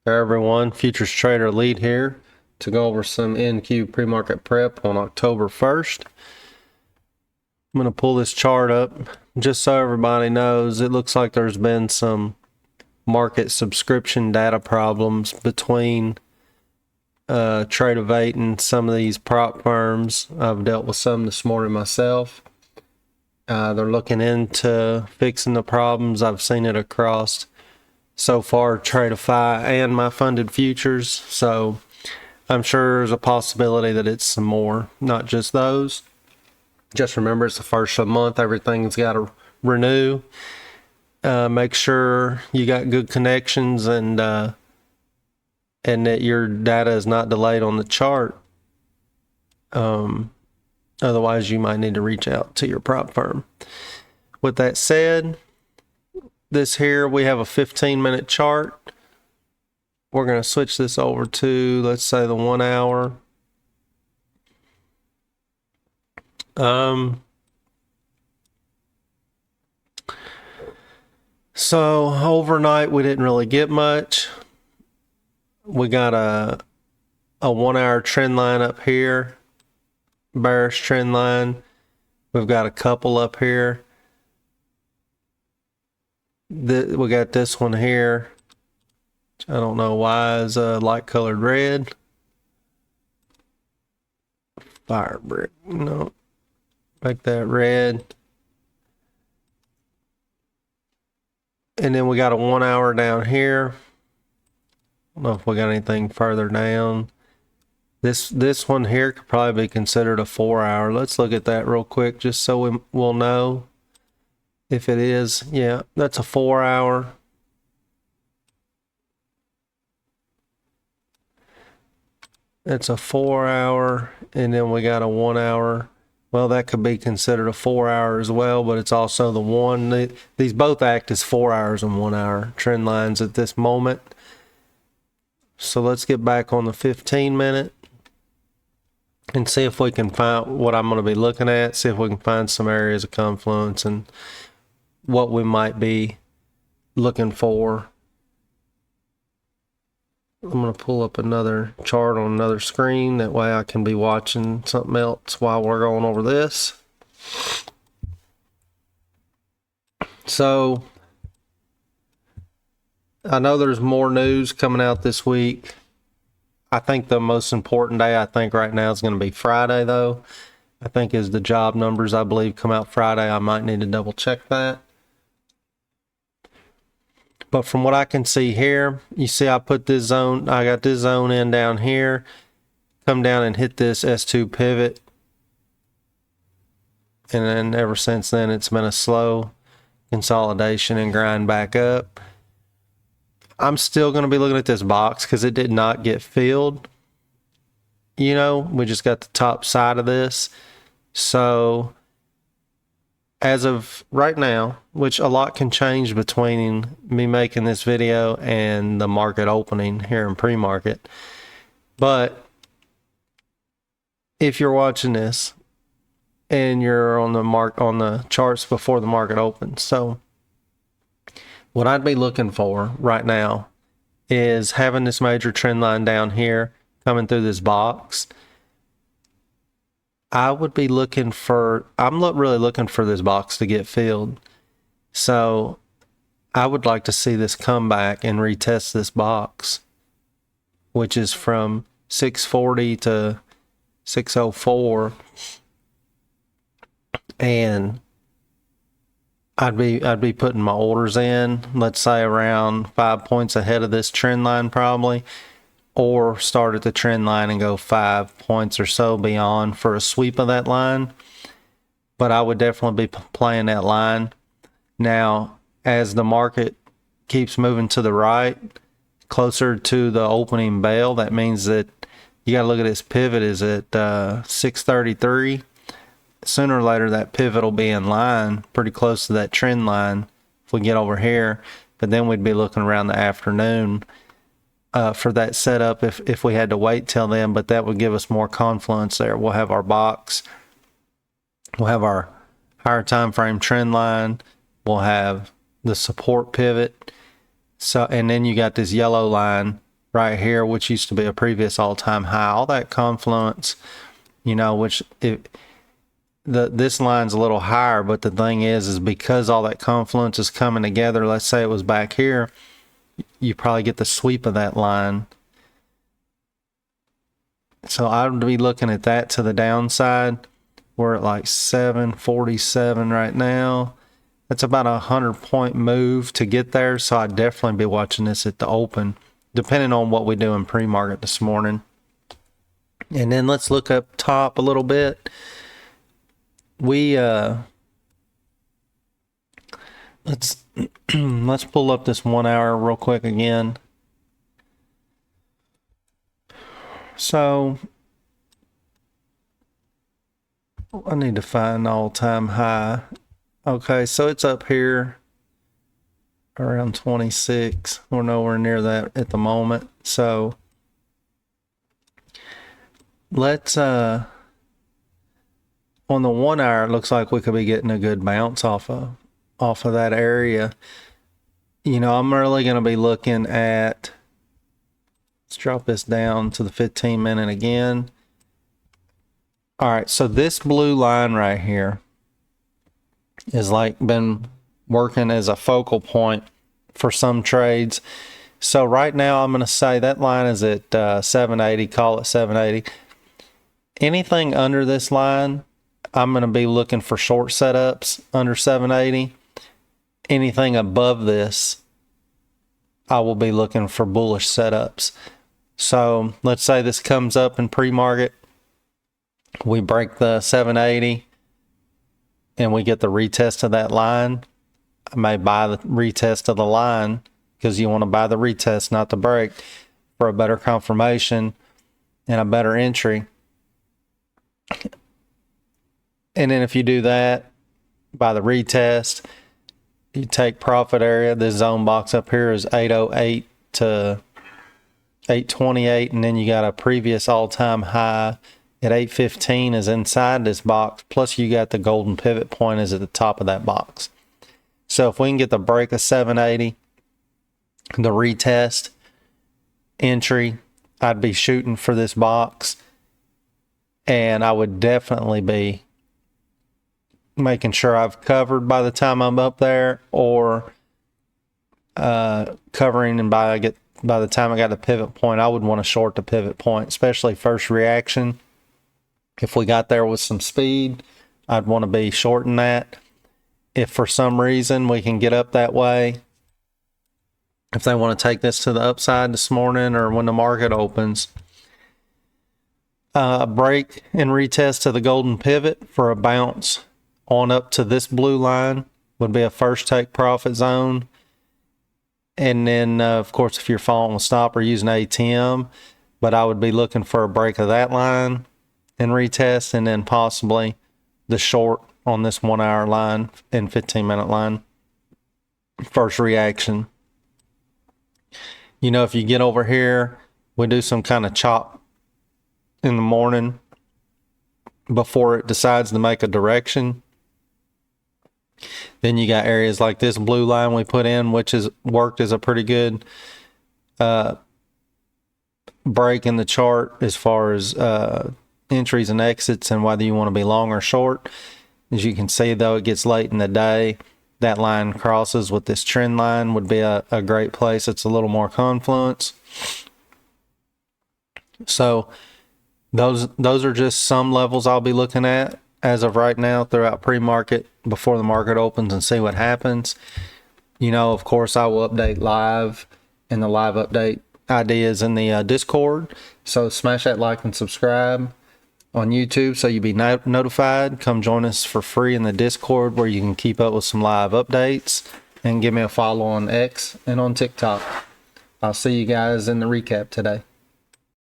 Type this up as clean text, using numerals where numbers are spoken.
Hey everyone, FuturestraderElite here to go over some NQ pre-market prep on October 1st. I'm going to pull this chart up just so everybody knows. It looks like there's been some market subscription data problems between Trade and some of these prop firms. I've dealt with some this morning myself. They're looking into fixing the problems. I've seen it across so far Tradeify and my funded futures, so I'm sure there's a possibility that it's some more, not just those. Just remember, it's the first of the month. Everything's got to renew. Make sure you got good connections and that your data is not delayed on the chart. Otherwise, you might need to reach out to your prop firm. With that said, this here, we have a 15-minute chart. We're going to switch this over to, let's say, the 1 hour. So overnight, we didn't really get much. We got a 1 hour trend line up here, bearish trend line. We've got a couple up here. We got this one here. I don't know why is light colored red. Fire brick, no. Make that red. And then we got a 1 hour down here. I don't know if we got anything further down. This one here could probably be considered a 4 hour. Let's look at that real quick just so we'll know if it is. Yeah, that's a 4 hour. It's a 4 hour, and then we got a 1 hour. Well, that could be considered a 4 hour as well, but it's also the one. These both act as 4 hours and 1 hour trend lines at this moment. So let's get back on the 15-minute and see if we can find what I'm going to be looking at, see if we can find some areas of confluence and what we might be looking for. I'm going to pull up another chart on another screen. That way I can be watching something else while we're going over this. So I know there's more news coming out this week. I think the most important day right now is going to be Friday, though. I think is the job numbers, I believe, come out Friday. I might need to double check that. But from what I can see here, you see I put this zone, I got this zone in down here, come down and hit this S2 pivot. And then ever since then, it's been a slow consolidation and grind back up. I'm still going to be looking at this box because it did not get filled. You know, we just got the top side of this. So as of right now, which a lot can change between me making this video and the market opening here in pre-market. But if you're watching this and you're on the charts before the market opens, so what I'd be looking for right now is having this major trend line down here coming through this box. I would be looking for, I'm really looking for this box to get filled. So I would like to see this come back and retest this box, which is from 640 to 604. And I'd be putting my orders in, let's say around 5 points ahead of this trend line probably, or start at the trend line and go 5 points or so beyond for a sweep of that line. But I would definitely be playing that line. Now, as the market keeps moving to the right, closer to the opening bell, that means that you got to look at this pivot is at 633. Sooner or later, that pivot will be in line, pretty close to that trend line if we get over here. But then we'd be looking around the afternoon for that setup if we had to wait till then, but that would give us more confluence there. We'll have our box, we'll have our higher time frame trend line, we'll have the support pivot. So, and then you got this yellow line right here, which used to be a previous all-time high. All that confluence, you know, which this line's a little higher, but the thing is because all that confluence is coming together, let's say it was back here, you probably get the sweep of that line. So I would be looking at that to the downside. We're at like 747 right now. That's about a 100-point move to get there. So I'd definitely be watching this at the open, depending on what we do in pre-market this morning. And then let's look up top a little bit. Let's pull up this 1 hour real quick again. So I need to find all-time high. Okay, so it's up here around 26. We're nowhere near that at the moment. So let's on the 1 hour, it looks like we could be getting a good bounce off of that area. You know, I'm really going to be looking at, let's drop this down to the 15-minute again. All right, so this blue line right here is like been working as a focal point for some trades. So right now I'm going to say that line is at 780, call it 780. Anything under this line, I'm going to be looking for short setups under 780. Anything above this, I will be looking for bullish setups. So let's say this comes up in pre-market. We break the 780 and we get the retest of that line. I may buy the retest of the line because you want to buy the retest, not the break, for a better confirmation and a better entry. And then if you do that, buy the retest, you take profit area. This zone box up here is 808 to 828, and then you got a previous all-time high at 815 is inside this box, plus you got the golden pivot point is at the top of that box. So if we can get the break of 780, the retest, entry, I'd be shooting for this box, and I would definitely be making sure I've covered by the time I'm up there, or covering, and by the time I got the pivot point, I would want to short the pivot point, especially first reaction. If we got there with some speed, I'd want to be shorting that. If for some reason we can get up that way, if they want to take this to the upside this morning or when the market opens, a break and retest to the golden pivot for a bounce on up to this blue line would be a first take profit zone. And then, of course, if you're following a stop or using ATM, but I would be looking for a break of that line and retest, and then possibly the short on this 1 hour line and 15-minute line. First reaction. You know, if you get over here, we do some kind of chop in the morning before it decides to make a direction. Then you got areas like this blue line we put in, which has worked as a pretty good break in the chart as far as entries and exits and whether you want to be long or short. As you can see, though, it gets late in the day. That line crosses with this trend line would be a great place. It's a little more confluence. So those are just some levels I'll be looking at as of right now throughout pre-market before the market opens and see what happens. You know, of course, I will update live, and the live update ideas in the Discord. So smash that like and subscribe on YouTube so you'll be notified. Come join us for free in the Discord where you can keep up with some live updates, and give me a follow on X and on TikTok. I'll see you guys in the recap today.